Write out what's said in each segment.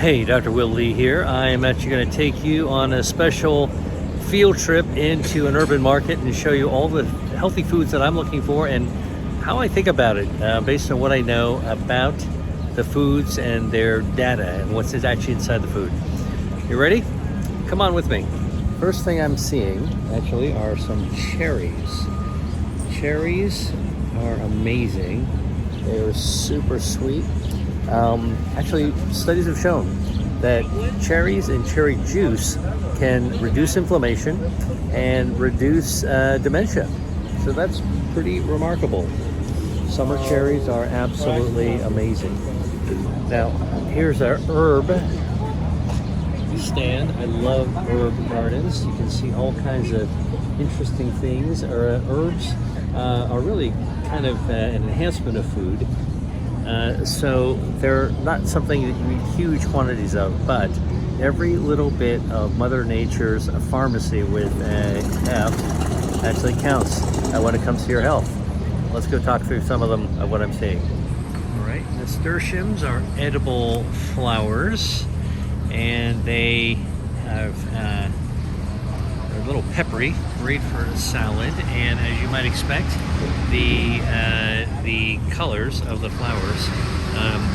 Hey, Dr. Will Lee here. I am actually going to take you on a special field trip into an urban market and show you all the healthy foods that I'm looking for and how I think about it based on what I know about the foods and their data and what's actually inside the food. You ready? Come on with me. First thing I'm seeing actually are some cherries. Cherries are amazing. They're super sweet. Actually, studies have shown that cherries and cherry juice can reduce inflammation and reduce dementia. So that's pretty remarkable. Summer cherries are absolutely amazing. Now, here's our herb stand. I love herb gardens. You can see all kinds of interesting things. Herbs are really kind of an enhancement of food. So they're not something that you eat huge quantities of, but every little bit of Mother Nature's pharmacy with F actually counts when it comes to your health. Let's go talk through some of them of what I'm seeing. All right, nasturtiums are edible flowers, and they have they're a little peppery, great for a salad, and as you might expect, the colors of the flowers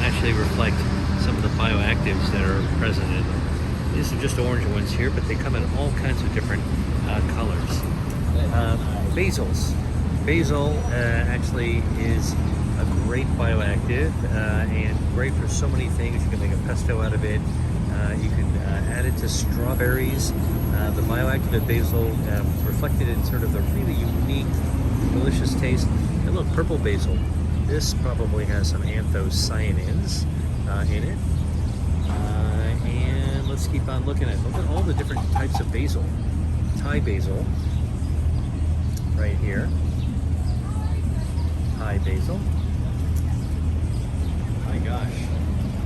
actually reflect some of the bioactives that are present in them. These are just orange ones here, but they come in all kinds of different colors. Basils. Basil actually is a great bioactive and great for so many things. You can make a pesto out of it. You can add it to strawberries. The bioactive of basil reflected in sort of the really unique, delicious taste. And look, purple basil. This probably has some anthocyanins in it. And let's keep on looking at it. Look at all the different types of basil. Thai basil, right here. Thai basil. My gosh.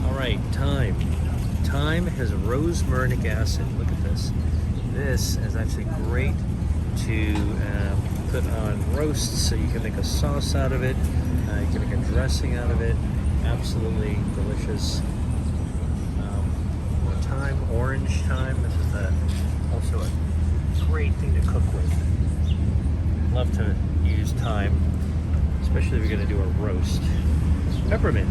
All right, thyme. Thyme has rosmarinic acid. Look at this. This is actually great to put on roasts, so you can make a sauce out of it. You can make a dressing out of it. Absolutely delicious. Thyme, orange thyme. This is also a great thing to cook with. Love to use thyme, especially if you're going to do a roast. Peppermint.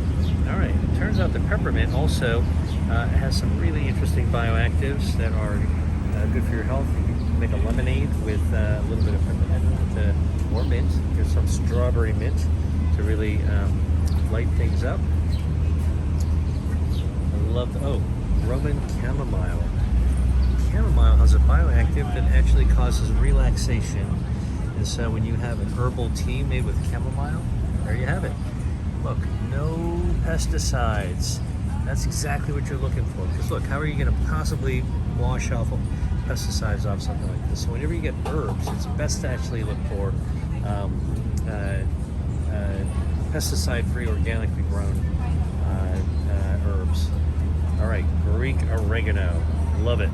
All right. It turns out that peppermint also has some really interesting bioactives that are good for your health. You can make a lemonade with a little bit of peppermint or mint. There's some strawberry mint to really light things up. I love Roman chamomile. Chamomile has a bioactive that actually causes relaxation. And so when you have an herbal tea made with chamomile, there you have it. Look, no pesticides. That's exactly what you're looking for. Because look, how are you going to possibly wash off pesticides off something like this? So whenever you get herbs, it's best to actually look for pesticide-free, organically grown herbs. All right, Greek oregano. Love it.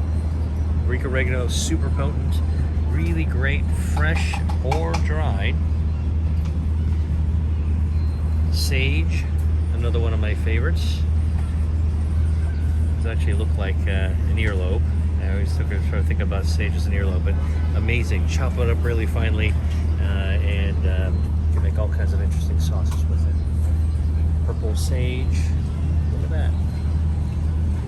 Greek oregano is super potent, really great, fresh or dried. Sage, another one of my favorites. Does actually look like an earlobe. I always sort of think about sage as an earlobe, but amazing. Chop it up really finely, and you can make all kinds of interesting sauces with it. Purple sage, look at that.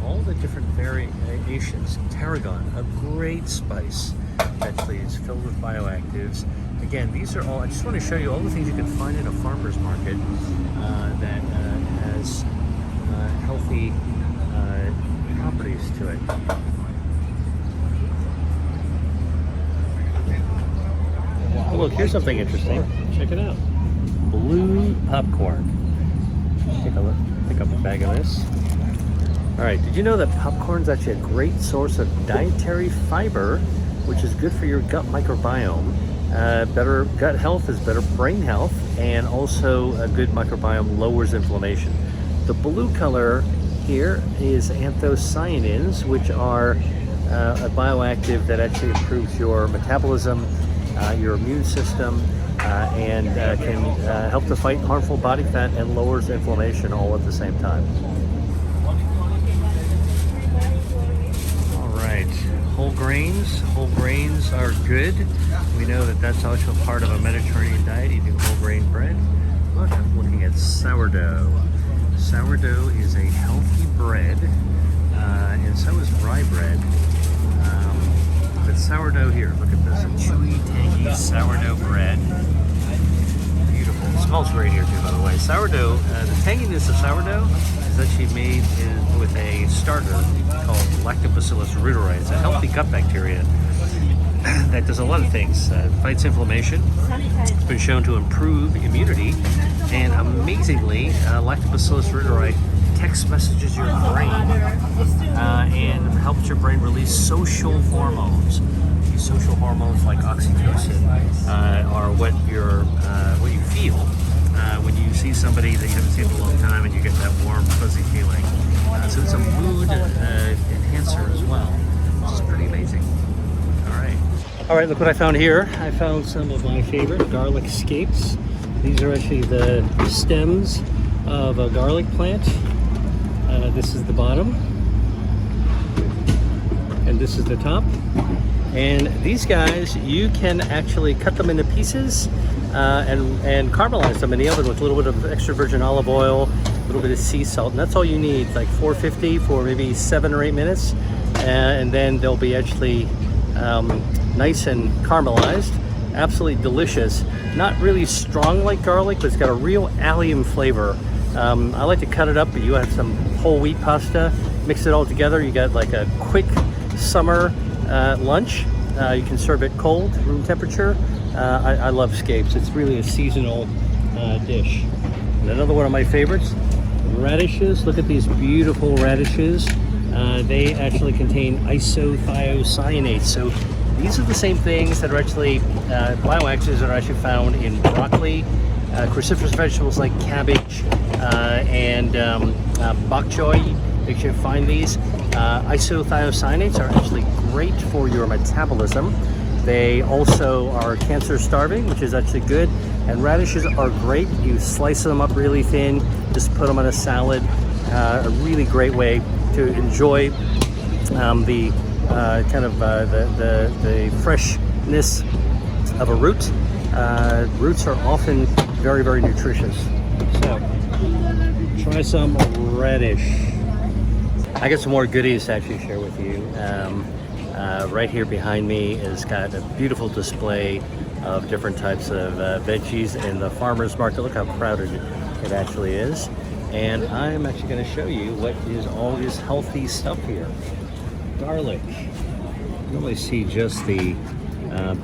All the different variations. Tarragon, a great spice. Actually, it's filled with bioactives. Again, these are all, I just want to show you all the things you can find in a farmer's market that has healthy properties to it. Oh, look, here's something interesting. Check it out. Blue popcorn. Take a look. Pick up a bag of this. All right, did you know that popcorn is actually a great source of dietary fiber, which is good for your gut microbiome? Better gut health is better brain health, and also a good microbiome lowers inflammation. The blue color here is anthocyanins, which are a bioactive that actually improves your metabolism, your immune system, and can help to fight harmful body fat and lowers inflammation all at the same time. whole grains. Whole grains are good. We know that that's also part of a Mediterranean diet, eating whole grain bread. Look, I'm looking at sourdough. Sourdough is a healthy bread, and so is rye bread. But sourdough here, look at this, a chewy, tangy sourdough bread. Beautiful. It smells great here too, by the way. Sourdough, the tanginess of sourdough is actually made with a starter called Lactobacillus reuteri. It's a healthy gut bacteria that does a lot of things. Fights inflammation. It's been shown to improve immunity, and amazingly, Lactobacillus reuteri text messages your brain and helps your brain release social hormones. These social hormones like oxytocin are what you feel when you see somebody that you haven't seen in a long time, and you get that warm, fuzzy feeling. So it's a mood enhancer as well, which is pretty amazing. All right, look what I found here. I found some of my favorite garlic scapes. These are actually the stems of a garlic plant. This is the bottom, and this is the top. And these guys, you can actually cut them into pieces and caramelize them in the oven with a little bit of extra virgin olive oil, a little bit of sea salt, and that's all you need, like 450 for maybe 7 or 8 minutes. And then they'll be actually nice and caramelized. Absolutely delicious. Not really strong like garlic, but it's got a real allium flavor. I like to cut it up, but you have some whole wheat pasta, mix it all together. You got like a quick summer lunch. You can serve it cold, room temperature. I love scapes. It's really a seasonal dish. And another one of my favorites, radishes. Look at these beautiful radishes. They actually contain isothiocyanate. So these are the same things that are actually bioactives that are actually found in broccoli, cruciferous vegetables like cabbage and bok choy. You should find these. Isothiocyanates are actually great for your metabolism. They also are cancer starving, which is actually good. And radishes are great. You slice them up really thin, just put them on a salad. A really great way to enjoy the freshness of a root. Roots are often very, very nutritious. So try some radish. I got some more goodies to actually share with you. Right here behind me has got a beautiful display of different types of veggies in the farmer's market. Look how crowded it actually is. And I'm actually going to show you what is all this healthy stuff here. Garlic. You normally see just the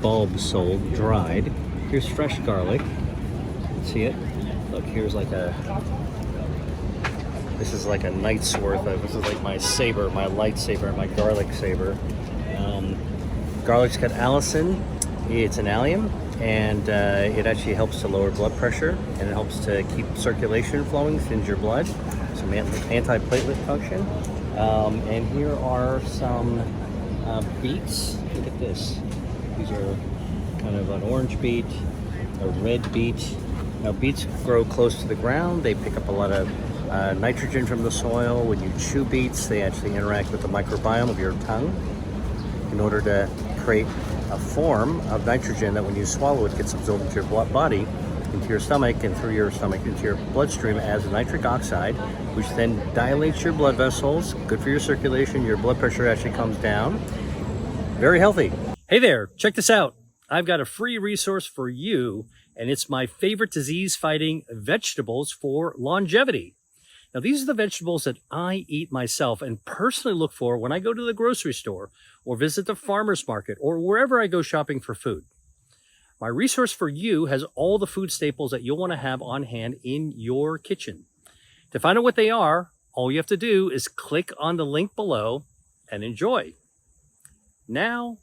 bulbs sold dried. Here's fresh garlic. See it? Look, here's like this is like a night's worth of, this is like my saber, my lightsaber, my garlic saber. Garlic's got allicin, it's an allium, and it actually helps to lower blood pressure, and it helps to keep circulation flowing, thins your blood, some anti-platelet function. And here are some beets. Look at this. These are kind of an orange beet, a red beet. Now beets grow close to the ground. They pick up a lot of nitrogen from the soil. When you chew beets, they actually interact with the microbiome of your tongue in order to create a form of nitrogen that when you swallow it gets absorbed into your body, into your stomach, and through your stomach into your bloodstream as a nitric oxide, which then dilates your blood vessels, good for your circulation. Your blood pressure actually comes down. Very healthy. Hey there, check this out. I've got a free resource for you, and it's my favorite disease-fighting vegetables for longevity. Now, these are the vegetables that I eat myself and personally look for when I go to the grocery store or visit the farmer's market or wherever I go shopping for food. My resource for you has all the food staples that you'll want to have on hand in your kitchen. To find out what they are, all you have to do is click on the link below and enjoy. Now,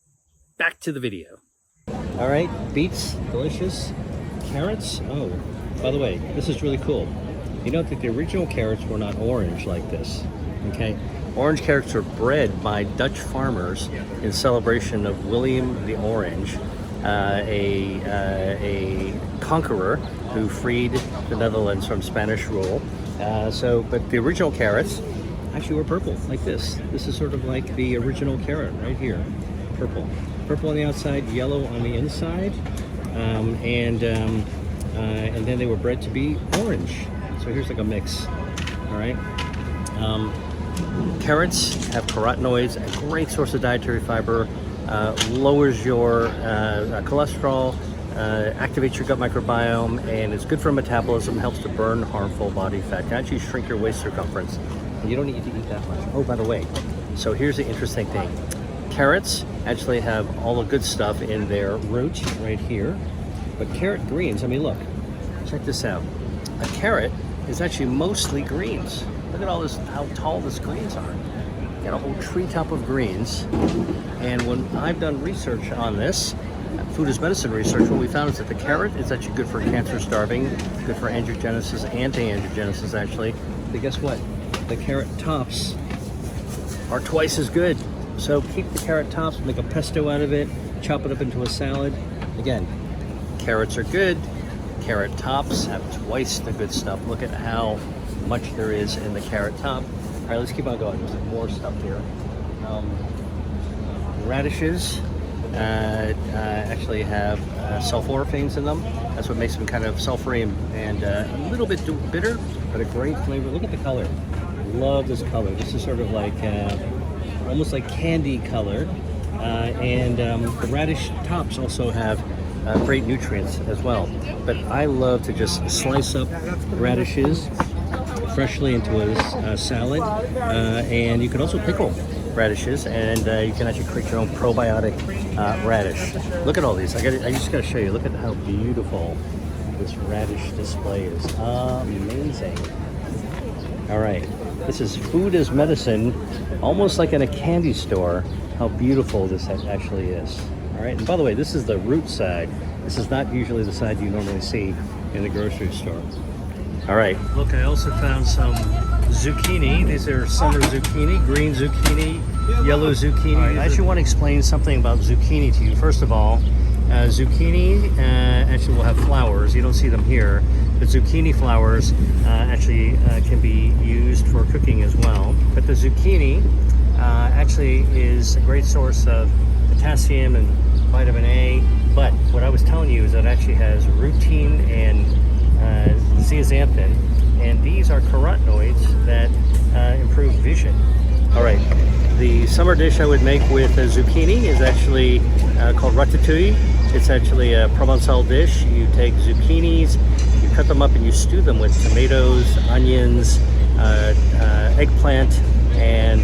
back to the video. All right, beets, delicious. Carrots, oh, by the way, this is really cool. You know that the original carrots were not orange like this, okay? Orange carrots were bred by Dutch farmers in celebration of William the Orange, a conqueror who freed the Netherlands from Spanish rule. But the original carrots actually were purple, like this. This is sort of like the original carrot right here, purple. Purple on the outside, yellow on the inside, and then they were bred to be orange. So here's like a mix, all right? Carrots have carotenoids, a great source of dietary fiber, lowers your cholesterol, activates your gut microbiome, and it's good for metabolism, helps to burn harmful body fat, can actually shrink your waist circumference. And you don't need to eat that much. Oh, by the way, so here's the interesting thing. Carrots actually have all the good stuff in their root right here, but carrot greens, I mean, look, check this out. A carrot is actually mostly greens. Look at all this, how tall these greens are. You got a whole treetop of greens. And when I've done research on this, food as medicine research, what we found is that the carrot is actually good for cancer starving, good for angiogenesis, anti-angiogenesis actually. But guess what? The carrot tops are twice as good. So keep the carrot tops, make a pesto out of it, chop it up into a salad. Again, carrots are good. Carrot tops have twice the good stuff. Look at how much there is in the carrot top. All right, let's keep on going. There's more stuff here. Radishes actually have sulforaphanes in them. That's what makes them kind of sulfury and a little bit bitter, but a great flavor. Look at the color. Love this color. This is sort of like almost like candy color. And the radish tops also have great nutrients as well. But I love to just slice up radishes freshly into a salad, and you can also pickle radishes, and you can actually create your own probiotic radish. Look at all these. I just got to show you. Look at how beautiful this radish display is. Amazing. All right, this is food as medicine, almost like in a candy store. How beautiful this actually is. All right, and by the way, this is the root side. This is not usually the side you normally see in the grocery store. All right, look, I also found some zucchini. These are summer zucchini, green zucchini, yellow zucchini. Right, I actually want to explain something about zucchini to you. First of all, zucchini actually will have flowers. You don't see them here, but zucchini flowers actually can be used for cooking as well. But the zucchini actually is a great source of potassium and vitamin A. But what I was telling you is that it actually has rutin and zeaxanthin, and these are carotenoids that improve vision. All right, the summer dish I would make with zucchini is actually called ratatouille. It's actually a Provençal dish. You take zucchinis, you cut them up, and you stew them with tomatoes, onions, eggplant, and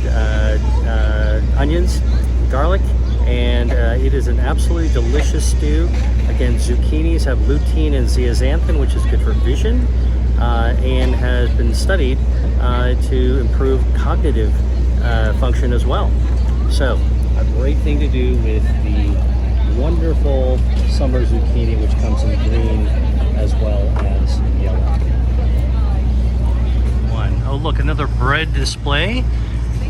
onions, garlic, and it is an absolutely delicious stew. Again, zucchinis have lutein and zeaxanthin, which is good for vision, and has been studied to improve cognitive function as well. So, a great thing to do with the wonderful summer zucchini, which comes in green as well as yellow. Oh, look, another bread display.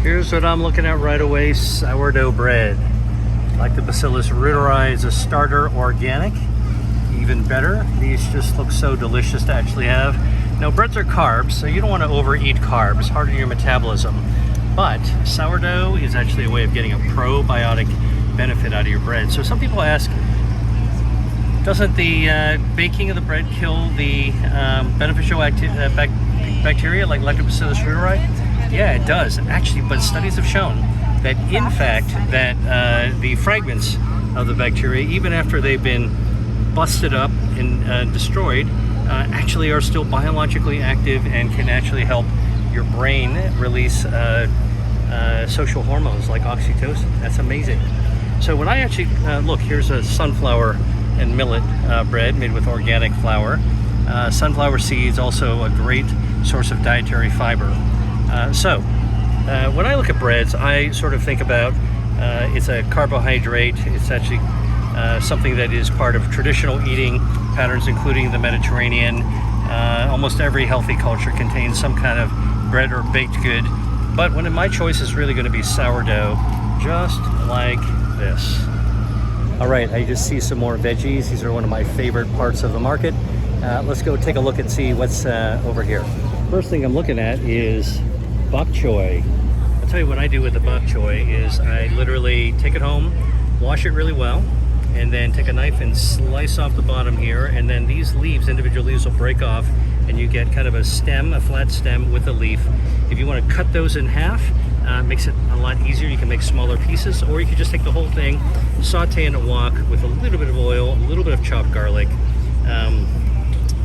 Here's what I'm looking at right away, sourdough bread. Lactobacillus reuteri is a starter organic, even better. These just look so delicious to actually have. Now, breads are carbs, so you don't want to overeat carbs, harden your metabolism. But sourdough is actually a way of getting a probiotic benefit out of your bread. So some people ask, doesn't the baking of the bread kill the beneficial bacteria like Lactobacillus reuteri? Yeah, it does, actually, but studies have shown that in fact that the fragments of the bacteria, even after they've been busted up and destroyed, actually are still biologically active and can actually help your brain release social hormones like oxytocin. That's amazing. So when I actually look, here's a sunflower and millet bread made with organic flour. Sunflower seeds, also a great source of dietary fiber. When I look at breads, I sort of think about it's a carbohydrate. It's actually something that is part of traditional eating patterns, including the Mediterranean. Almost every healthy culture contains some kind of bread or baked good. But my choice is really going to be sourdough, just like this. All right, I just see some more veggies. These are one of my favorite parts of the market. Let's go take a look and see what's over here. First thing I'm looking at is bok choy. I'll tell you what I do with the bok choy is I literally take it home, wash it really well, and then take a knife and slice off the bottom here, and then these leaves, individual leaves, will break off and you get kind of a stem, a flat stem with a leaf. If you want to cut those in half, makes it a lot easier. You can make smaller pieces, or you can just take the whole thing, saute in a wok with a little bit of oil, a little bit of chopped garlic.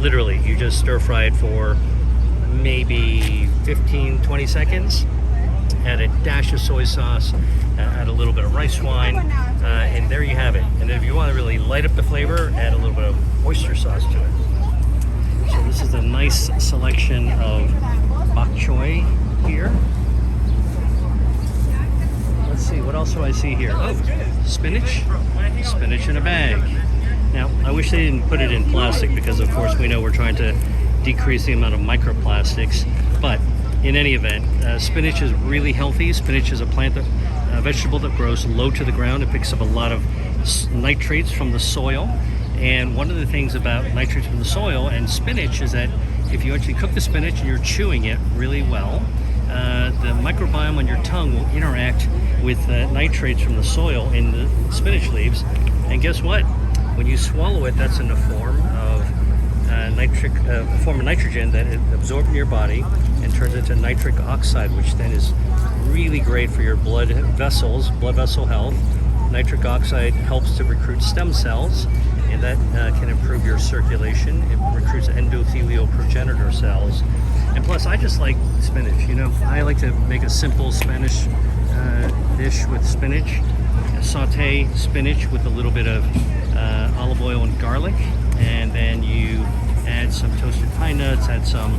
Literally, you just stir fry it for maybe 15-20 seconds. Add a dash of soy sauce, add a little bit of rice wine, and there you have it. And if you want to really light up the flavor, add a little bit of oyster sauce to it. So this is a nice selection of bok choy here. Let's see, what else do I see here? Oh, spinach. Spinach in a bag. Now, I wish they didn't put it in plastic because, of course, we know we're trying to decrease the amount of microplastics. But in any event, spinach is really healthy. Spinach is a vegetable that grows low to the ground. It picks up a lot of nitrates from the soil. And one of the things about nitrates from the soil and spinach is that if you actually cook the spinach and you're chewing it really well, the microbiome on your tongue will interact with nitrates from the soil in the spinach leaves. And guess what? When you swallow it, that's in the form of nitrogen that it absorbs in your body and turns into nitric oxide, which then is really great for your blood vessel health. Nitric oxide helps to recruit stem cells, and that can improve your circulation. It recruits endothelial progenitor cells. And plus, I just like spinach. You know, I like to make a simple Spanish dish with spinach. Saute spinach with a little bit of olive oil and garlic, and then you add some toasted pine nuts, add some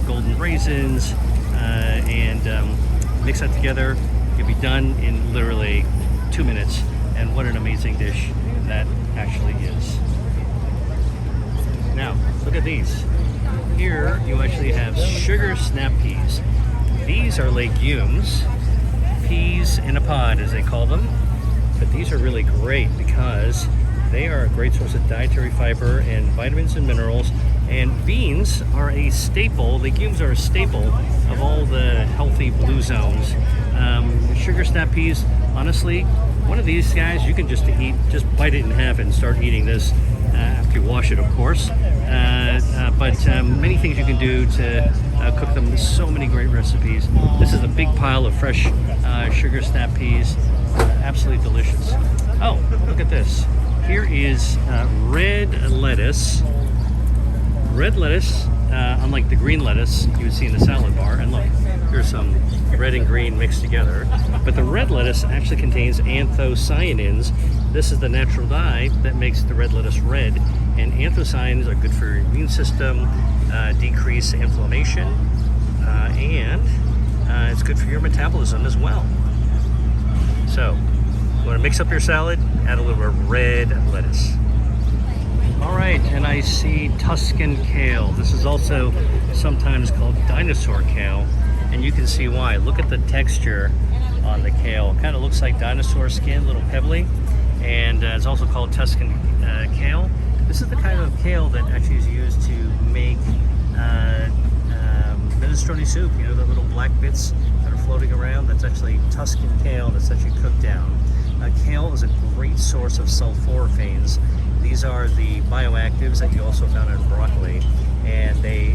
golden raisins, and mix that together. You'll be done in literally 2 minutes, and what an amazing dish that actually is. Now, look at these. Here you actually have sugar snap peas. These are legumes, peas in a pod as they call them, but these are really great because they are a great source of dietary fiber and vitamins and minerals, and beans are a staple, legumes are a staple of all the healthy blue zones. Sugar snap peas, honestly, one of these guys you can just bite it in half and start eating this after you wash it, of course. But many things you can do to cook them. There's so many great recipes. This is a big pile of fresh sugar snap peas. Absolutely delicious. Oh, look at this. Here is red lettuce. Red lettuce, unlike the green lettuce you would see in the salad bar. And look, here's some red and green mixed together. But the red lettuce actually contains anthocyanins. This is the natural dye that makes the red lettuce red. And anthocyanins are good for your immune system, decrease inflammation, and it's good for your metabolism as well. So, you want to mix up your salad, add a little bit of red lettuce. All right, and I see Tuscan kale. This is also sometimes called dinosaur kale, and you can see why. Look at the texture on the kale. It kind of looks like dinosaur skin, a little pebbly, and it's also called Tuscan kale. This is the kind of kale that actually is used to make minestrone soup. You know, the little black bits that are floating around? That's actually Tuscan kale that's actually cooked down. Kale is a great source of sulforaphanes. These are the bioactives that you also found in broccoli, and they,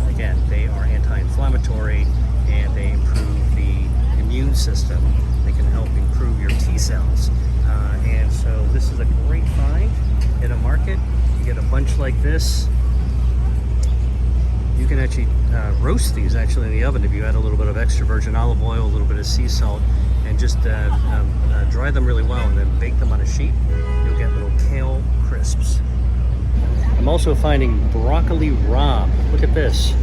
again, they are anti-inflammatory, and they improve the immune system. They can help improve your T cells. And so this is a great find in a market. You get a bunch like this. You can actually roast these actually in the oven if you add a little bit of extra virgin olive oil, a little bit of sea salt, and just dry them really well and then bake them on a sheet. You'll get little kale crisps. I'm also finding broccoli rabe. Look at this.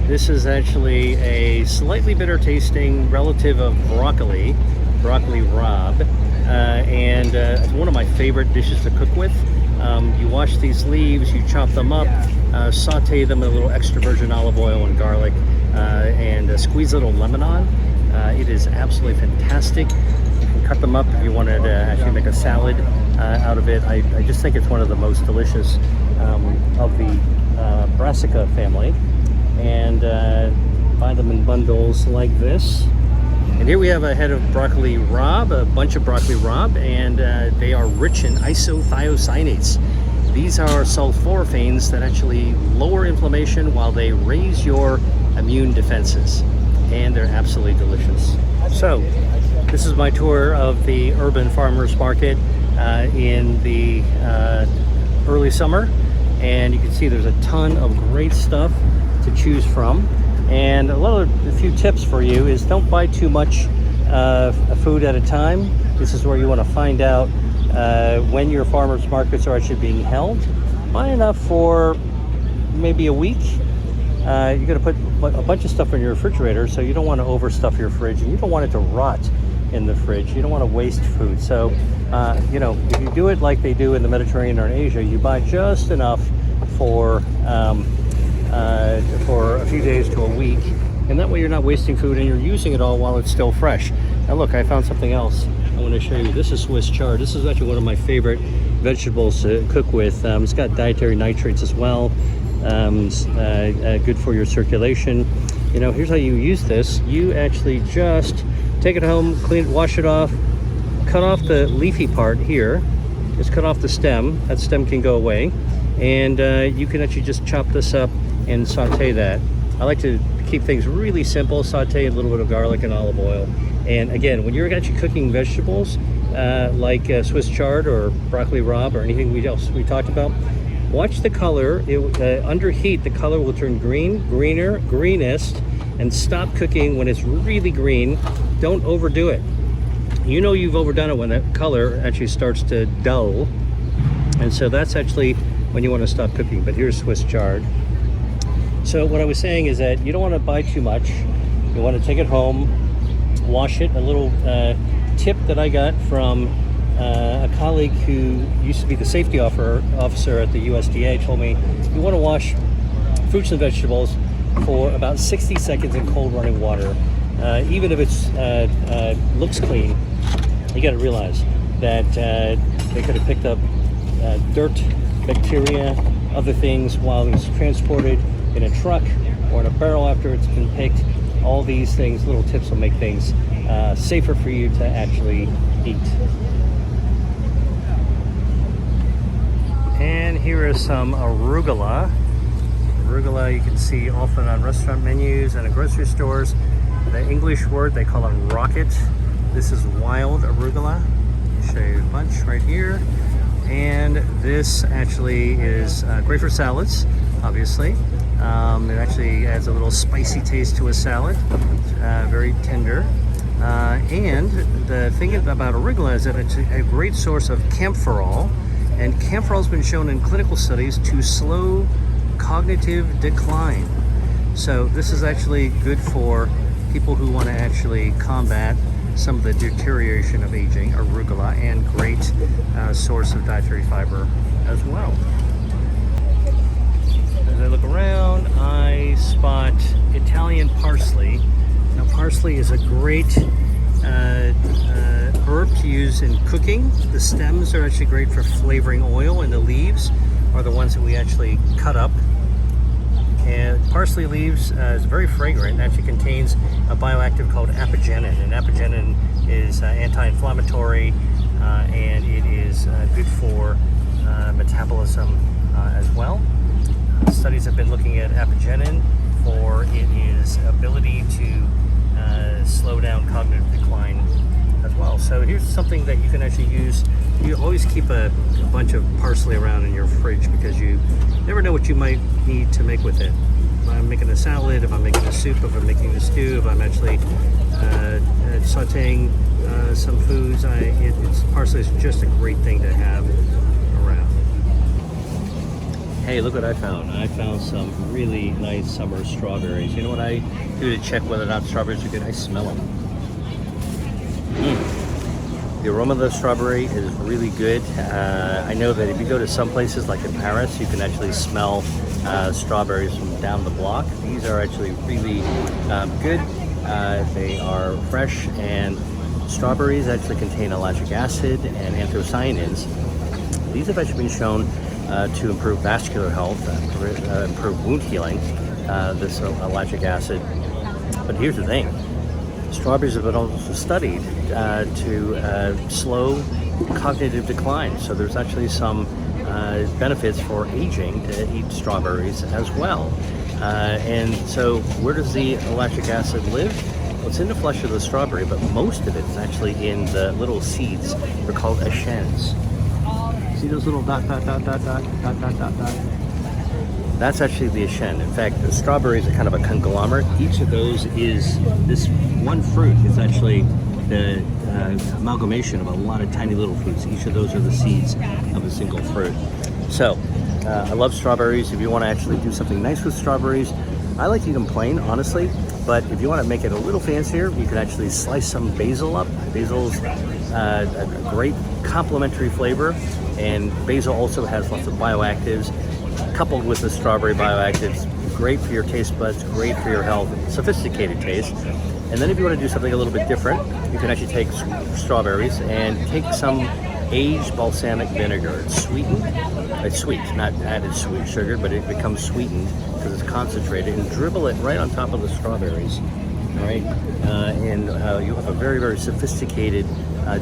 This is actually a slightly bitter tasting relative of broccoli rabe, and it's one of my favorite dishes to cook with. You wash these leaves, you chop them up, saute them with a little extra virgin olive oil and garlic, and squeeze a little lemon on. It is absolutely fantastic. You can cut them up if you wanted to actually make a salad out of it. I just think it's one of the most delicious of the brassica family. And Buy them in bundles like this. And here we have a head of broccoli rabe, a bunch of broccoli rabe, and they are rich in isothiocyanates. These are sulforaphanes that actually lower inflammation while they raise your immune defenses. And they're absolutely delicious. So, this is my tour of the urban farmers market in the early summer. And you can see there's a ton of great stuff to choose from. And a few tips for you is don't buy too much food at a time. This is where you want to find out when your farmers markets are actually being held. Buy enough for maybe a week. You're going to put a bunch of stuff in your refrigerator, so you don't want to overstuff your fridge, and you don't want it to rot in the fridge. You don't want to waste food. So, you know, if you do it like they do in the Mediterranean or in Asia, you buy just enough for a few days to a week, and that way you're not wasting food and you're using it all while it's still fresh. Now look, I found something else I want to show you. This is Swiss chard. This is actually one of my favorite vegetables to cook with. It's got dietary nitrates as well. Good for your circulation. You know, here's how you use this. You actually just take it home, clean it, wash it off, cut off the leafy part here. Just cut off the stem. That stem can go away. And you can actually just chop this up and saute that. I like to keep things really simple. Saute a little bit of garlic and olive oil. And again, when you're actually cooking vegetables like Swiss chard or broccoli rabe or anything else we talked about, watch the color. Under heat, the color will turn green, greener, greenest, and stop cooking when it's really green. Don't overdo it. You know you've overdone it when that color actually starts to dull. And so that's actually when you want to stop cooking. But here's Swiss chard. So what I was saying is that you don't want to buy too much. You want to take it home, wash it. A little tip that I got from a colleague who used to be the safety officer at the USDA told me you want to wash fruits and vegetables for about 60 seconds in cold running water. Even if it looks clean, you got to realize that they could have picked up dirt, bacteria, other things while it's transported in a truck or in a barrel after it's been picked. All these things, little tips will make things safer for you to actually eat. And here is some arugula. Arugula you can see often on restaurant menus and in grocery stores. The English word, they call it rocket. This is wild arugula. I'll show you a bunch right here. And this actually is great for salads, obviously. It actually adds a little spicy taste to a salad. Very tender. And the thing about arugula is that it's a great source of camphorol. And camphorol has been shown in clinical studies to slow cognitive decline. So this is actually good for people who want to actually combat some of the deterioration of aging, arugula, and great source of dietary fiber as well. As I look around, I spot Italian parsley. Now parsley is a great herb to use in cooking. The stems are actually great for flavoring oil, and the leaves are the ones that we actually cut up. And parsley leaves is very fragrant and actually contains a bioactive called apigenin. And apigenin is anti-inflammatory and it is good for metabolism as well. Studies have been looking at apigenin for its ability to slow down cognitive decline as well. So here's something that you can actually use. You always keep a bunch of parsley around in your fridge because you never know what you might need to make with it. If I'm making a salad, if I'm making a soup, if I'm making a stew, if I'm actually sauteing some foods, parsley is just a great thing to have around. Hey, look what I found. I found some really nice summer strawberries. You know what I do to check whether or not strawberries are good? I smell them. The aroma of the strawberry is really good. I know that if you go to some places like in Paris, you can actually smell strawberries from down the block. These are actually really good. They are fresh, and strawberries actually contain ellagic acid and anthocyanins. These have actually been shown to improve vascular health, improve wound healing. This ellagic acid But here's the thing. Strawberries have been also studied to slow cognitive decline. So there's actually some benefits for aging to eat strawberries as well. And so where does the lactic acid live? Well, it's in the flesh of the strawberry, but most of it is actually in the little seeds. They're called achens. See those little dot. That's actually the achen. In fact, the strawberries are kind of a conglomerate. Each of those is, this one fruit is actually the amalgamation of a lot of tiny little fruits. Each of those are the seeds of a single fruit. So, I love strawberries. If you want to actually do something nice with strawberries, I like to eat them plain, honestly. But if you want to make it a little fancier, you can actually slice some basil up. Basil's a great complementary flavor, and basil also has lots of bioactives. Coupled with the strawberry bioactives, great for your taste buds, great for your health, sophisticated taste. And then if you want to do something a little bit different, you can actually take strawberries and take some aged balsamic vinegar. It's sweetened. It's sweet, not added sweet sugar, but it becomes sweetened because it's concentrated, and dribble it right on top of the strawberries. All right, and you have a very, very sophisticated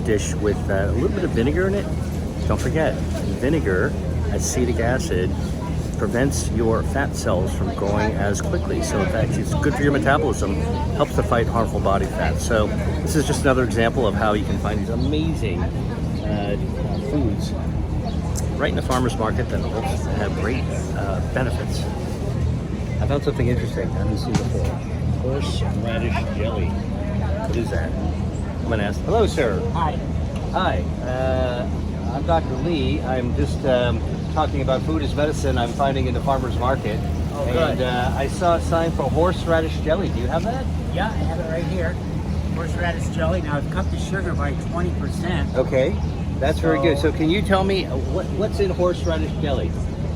dish with a little bit of vinegar in it. Don't forget, vinegar, acetic acid, prevents your fat cells from growing as quickly. So in fact, it's good for your metabolism, helps to fight harmful body fat. So this is just another example of how you can find these amazing foods right in the farmer's market that also have great benefits. I found something interesting I haven't seen before. Horseradish jelly. What is that? I'm going to ask. Hello, sir. Hi. Hi. I'm Dr. Lee. I'm just talking about food as medicine I'm finding in the farmer's market. Oh, good. And I saw a sign for horseradish jelly. Do you have that? Yeah, I have it right here. Horseradish jelly. Now I've cut the sugar by 20%. Okay, that's very good. So can you tell me what's in horseradish jelly?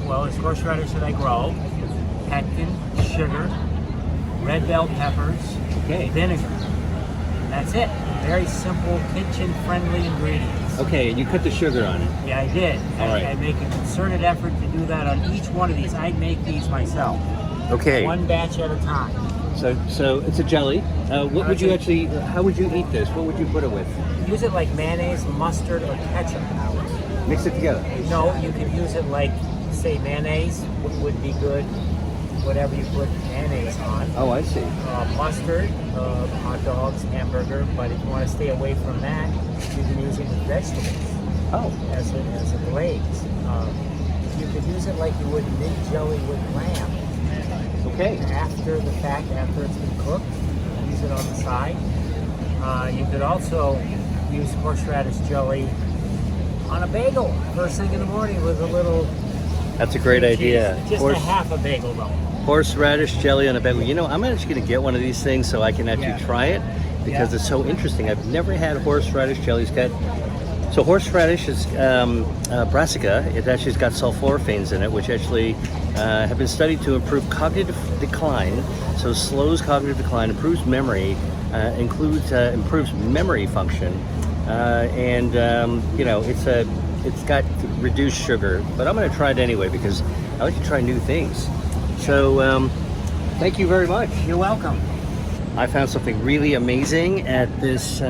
Well, it's horseradish that I grow, pectin, sugar, red bell peppers, vinegar. That's it. Very simple, kitchen-friendly ingredients. Okay, and you put the sugar on it. Yeah, I did. All right. I make a concerted effort to do that on each one of these. I make these myself. Okay. One batch at a time. So it's a jelly. What would you actually? How would you eat this? What would you put it with? Use it like mayonnaise, mustard, or ketchup. Mix it together. No, you could use it like, say, mayonnaise would be good. Whatever you put mayonnaise on. Oh, I see. Mustard, hot dogs, hamburger. But if you want to stay away from that, you can use it with vegetables. Oh. As a glaze. You could use it like you would mint jelly with lamb. Okay. After the fact, after it's been cooked, use it on the side. You could also use horseradish jelly on a bagel first thing in the morning with a little. That's a great idea. Just a half a bagel though. Horseradish jelly on a bagel. You know, I'm actually going to get one of these things so I can actually try it because it's so interesting. I've never had horseradish jelly. So horseradish is brassica. It actually has got sulforaphanes in it, which actually have been studied to improve cognitive decline. So slows cognitive decline, improves memory, improves memory function, and you know, it's got reduced sugar. But I'm going to try it anyway because I like to try new things. So thank you very much. You're welcome. I found something really amazing at this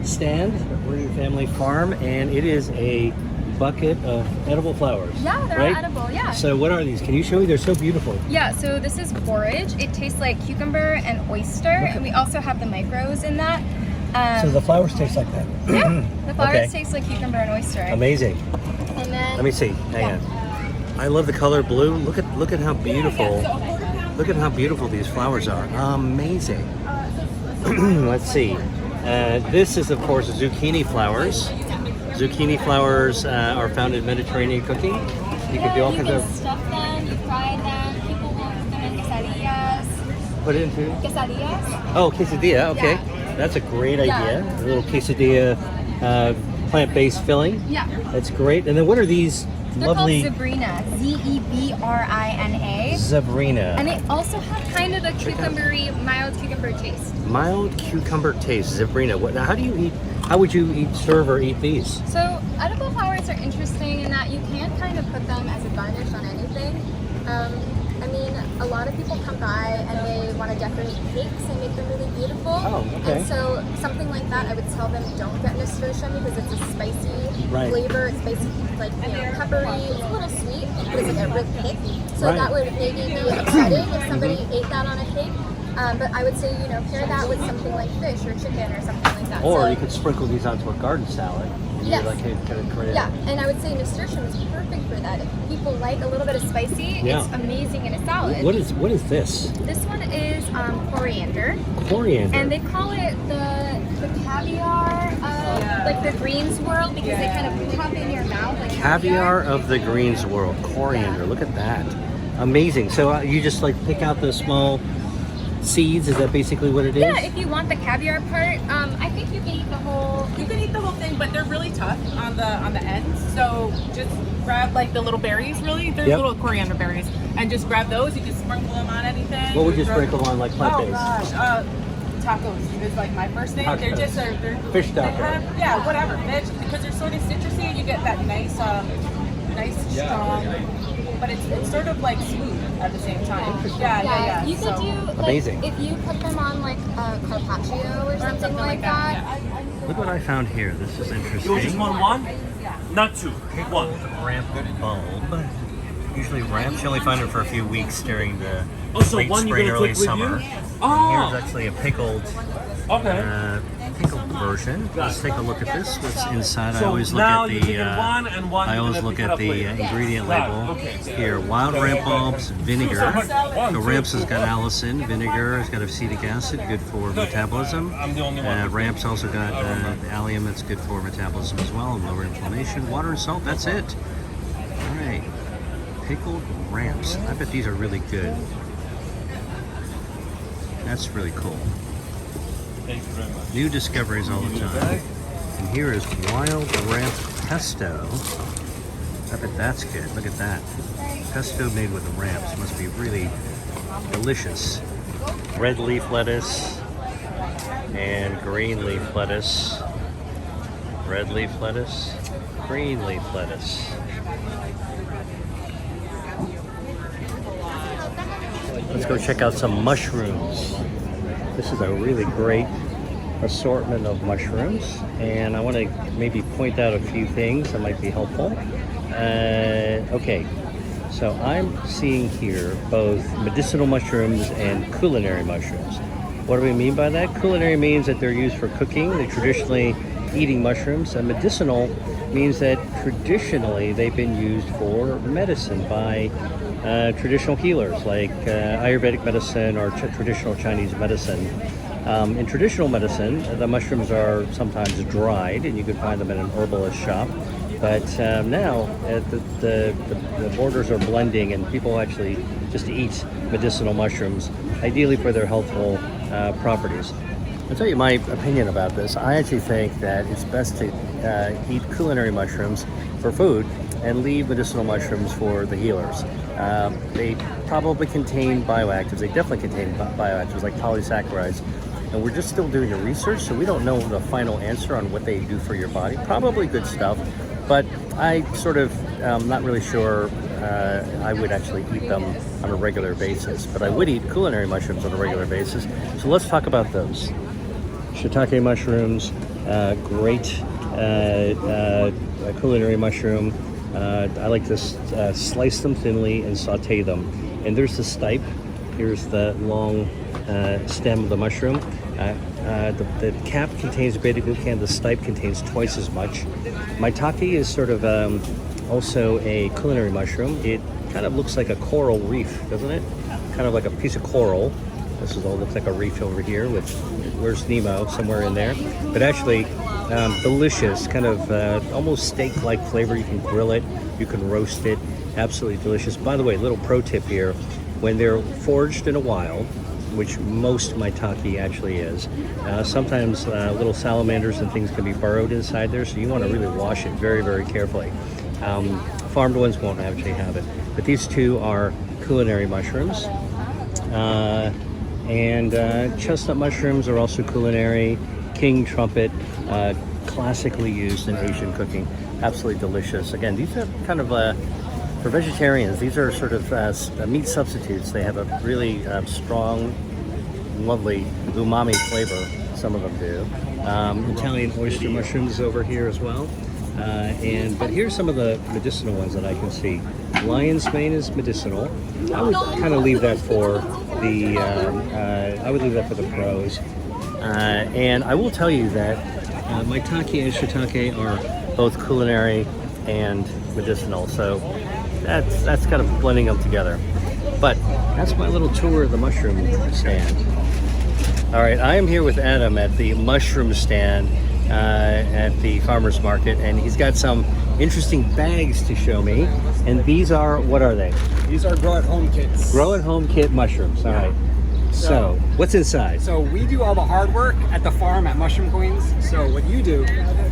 stand at Brewer Family Farm, and it is a bucket of edible flowers. Yeah, they're right? edible, yeah. So what are these? Can you show me? They're so beautiful. Yeah, so this is porridge. It tastes like cucumber and oyster, and we also have the micros in that. So the flowers taste like that? Yeah, the flowers taste like cucumber and oyster. Amazing. And then, let me see. Hang on. I love the color blue. Look at how beautiful. Look at how beautiful these flowers are. Amazing. Let's see. This is, of course, zucchini flowers. Zucchini flowers are found in Mediterranean cooking. You can do all kinds of. Stuff them, you fry them. People will put them in quesadillas. Put it into. Quesadillas. Oh, quesadilla. Okay, Yeah. That's a great idea. A little quesadilla, plant-based filling. Yeah. That's great. And then what are these? They're Lovely called zebrina, Zebrina. Zebrina. And they also have kind of a cucumbery, mild cucumber taste. Mild cucumber taste, Zebrina. Now, how would you serve or eat these? So edible flowers are interesting in that you can kind of put them as a garnish on anything. I mean, a lot of people come by and they want to decorate cakes and make them really beautiful. Oh, okay. And so something like that, I would tell them don't get nasturtium because it's a spicy Right. flavor. It's basically like, you know, peppery. It's a little sweet, but it's like a real kick. So Right. that would maybe be upsetting if somebody ate that on a cake. But I would say, you know, pair that with something like fish or chicken or something like that. Or So, you could sprinkle these onto a garden salad. And Yes. you're like, hey, kind of create. yeah, and I would say nasturtium is perfect for that. If people like a little bit of spicy, Yeah. it's amazing in a salad. What is this? This one is coriander, Coriander. and they call it the caviar of like the greens world because they kind of pop in your mouth like Caviar of the greens world. Coriander. Look at that. Amazing. So you just like pick out the small seeds. Is that basically what it is? Yeah, if you want the caviar part, I think you can eat the whole. You can eat the whole thing, but they're really tough on the ends. So just grab like the little berries. Really, they're Yep. little coriander berries, and just grab those. You can sprinkle them on anything. What would you Throw- sprinkle on like plant Oh based? gosh, tacos is like my first thing. They're Tacos. just they're Fish they taco. have- yeah, whatever fish because they're sort of citrusy. You get that nice strong, but it's sort of like smooth at the same time. Yeah. You could So- do like Amazing. if you put them on like a carpaccio or something like that. Look what I found here. This is interesting. You just want one? Not two. One. Ramp bulb. Usually ramps, you only find them for a few weeks during the Oh, so late one you're spring, gonna early take with summer. you? And Oh. here's actually a pickled Okay. pickled version. Let's take a look at this. What's inside? I So always look now at you're the. taking one and one I you're always gonna look pick it at up the later. ingredient Got it. label. Okay. Here, wild ramp bulbs, vinegar. The ramps has got allicin. Vinegar has got acetic acid, good for metabolism. I'm the only one. Ramps also got allium, that's good for metabolism as well, and lower inflammation. Water and salt, that's it. All right. Pickled ramps. I bet these are really good. That's really cool. Thank you very much. New discoveries all the time. And here is wild ramp pesto. I bet that's good. Look at that. Pesto made with the ramps must be really delicious. Red leaf lettuce and green leaf lettuce. Red leaf lettuce, green leaf lettuce. Let's go check out some mushrooms. This is a really great assortment of mushrooms, and I want to maybe point out a few things that might be helpful. Okay, so I'm seeing here both medicinal mushrooms and culinary mushrooms. What do we mean by that? Culinary means that they're used for cooking. They're traditionally eating mushrooms, and medicinal means that traditionally they've been used for medicine by traditional healers like Ayurvedic medicine or traditional Chinese medicine. In traditional medicine, the mushrooms are sometimes dried, and you can find them in an herbalist shop. But now the borders are blending, and people actually just eat medicinal mushrooms, ideally for their healthful properties. I'll tell you my opinion about this. I actually think that it's best to eat culinary mushrooms for food and leave medicinal mushrooms for the healers. They probably contain bioactives. They definitely contain bioactives like polysaccharides. And we're just still doing the research, so we don't know the final answer on what they do for your body. Probably good stuff, but I sort of not really sure I would actually eat them on a regular basis. But I would eat culinary mushrooms on a regular basis. So let's talk about those. Shiitake mushrooms, great culinary mushroom. I like to slice them thinly and saute them. And there's the stipe. Here's the long stem of the mushroom. The cap contains beta-glucan. The stipe contains twice as much. Maitake is sort of also a culinary mushroom. It kind of looks like a coral reef, doesn't it? Kind of like a piece of coral. This is all looks like a reef over here with where's Nemo somewhere in there. But actually, delicious, kind of almost steak-like flavor. You can grill it, you can roast it. Absolutely delicious. By the way, little pro tip here: when they're foraged in a wild, which most maitake actually is, sometimes little salamanders and things can be burrowed inside there, so you want to really wash it very, very carefully. Farmed ones won't actually have it, but these two are culinary mushrooms. And chestnut mushrooms are also culinary. King trumpet, classically used in Asian cooking. Absolutely delicious. Again, these are kind of For vegetarians, these are sort of meat substitutes. They have a really strong, lovely umami flavor. Some of them do. Italian oyster mushrooms over here as well. But here's some of the medicinal ones that I can see. Lion's mane is medicinal. I would kind of leave that for the pros. And I will tell you that maitake and shiitake are both culinary and medicinal. So that's kind of blending them together. But that's my little tour of the mushroom stand. All right, I am here with Adam at the mushroom stand at the farmer's market, and he's got some interesting bags to show me. And these are, what are they? These are grow at home kits. Grow at home kit mushrooms. All right. So what's inside? So we do all the hard work at the farm at Mushroom Queens. So what you do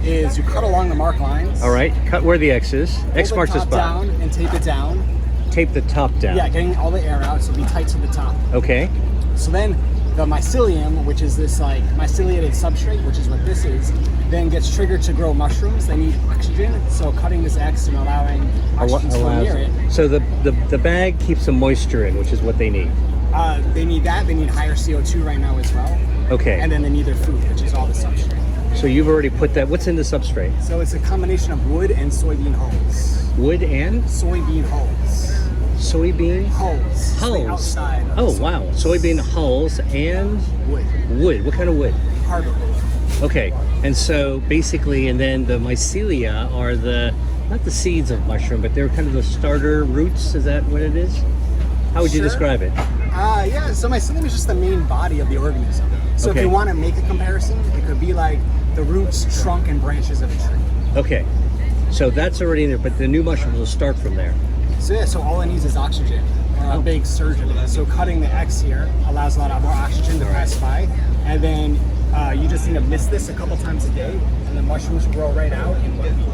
is you cut along the mark lines. All right, cut where the X is. X marks the spot. Down and tape it down. Tape the top down. Yeah, getting all the air out so it'll be tight to the top. Okay. So then the mycelium, which is this like myceliated substrate, which is what this is, then gets triggered to grow mushrooms. They need oxygen, so cutting this X and allowing oxygen to go near it. So the bag keeps the moisture in, which is what they need. They need that. They need higher CO2 right now as well. Okay. And then they need their food, which is all the substrate. So you've already put that. What's in the substrate? So it's a combination of wood and soybean hulls. Wood and? Soybean hulls. Soybean? Hulls. Hulls. The outside. Oh, wow. Soybean hulls and? Wood. Wood. What kind of wood? Hardwood. Okay. And so basically, and then the mycelia are not the seeds of mushroom, but they're kind of the starter roots. Is that what it is? How would you describe it? Yeah, so mycelium is just the main body of the organism. So Okay. if you want to make a comparison, it could be like the roots, trunk, and branches of a tree. Okay. So that's already in there, but the new mushrooms will start from there. So yeah, so all it needs is oxygen, or a big surge of it. So cutting the X here allows a lot more oxygen to pass by, and then you just need to mist this a couple times a day, and the mushrooms grow right out.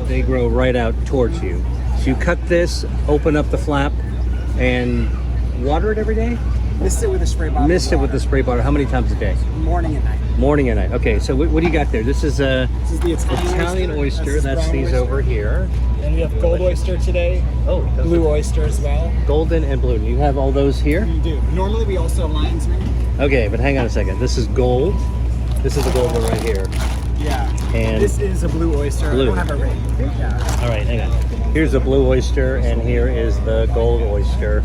They grow right out towards you. So you cut this, open up the flap, and water it every day? Mist it with a spray bottle. Mist it with the spray bottle. How many times a day? Morning and night. Morning and night. Okay, so what do you got there? This is the Italian oyster. That's brown these oyster. over here. And we have gold oyster today. Oh, those Blue are oyster as well. golden and blue. You have all those here? We do. Normally we also have lion's mane. Okay, but hang on a second. This is gold. This is the gold one right here. Yeah. And this is a blue oyster. blue. I don't have a ring. Yeah. All right, hang on. Here's the blue oyster, and here is the gold oyster.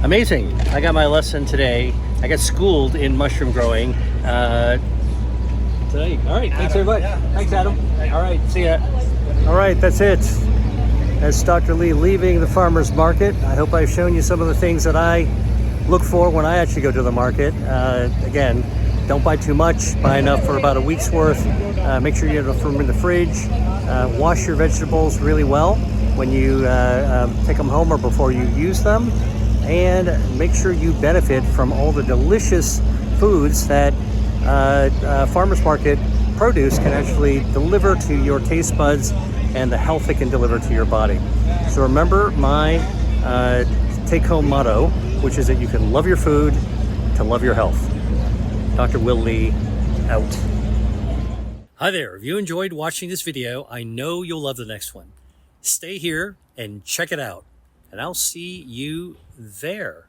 Amazing. I got my lesson today. I got schooled in mushroom growing today. All right, thanks everybody. Yeah. Thanks, Adam. All right, see ya. All right, that's it. That's Dr. Lee leaving the farmer's market. I hope I've shown you some of the things that I look for when I actually go to the market. Again, don't buy too much. Buy enough for about a week's worth. Make sure you have enough room in the fridge. Wash your vegetables really well when you take them home or before you use them. And make sure you benefit from all the delicious foods that farmers market produce can actually deliver to your taste buds and the health it can deliver to your body. So remember my take-home motto, which is that you can love your food to love your health. Dr. Will Lee, out. Hi there. If you enjoyed watching this video, I know you'll love the next one. Stay here and check it out, and I'll see you there.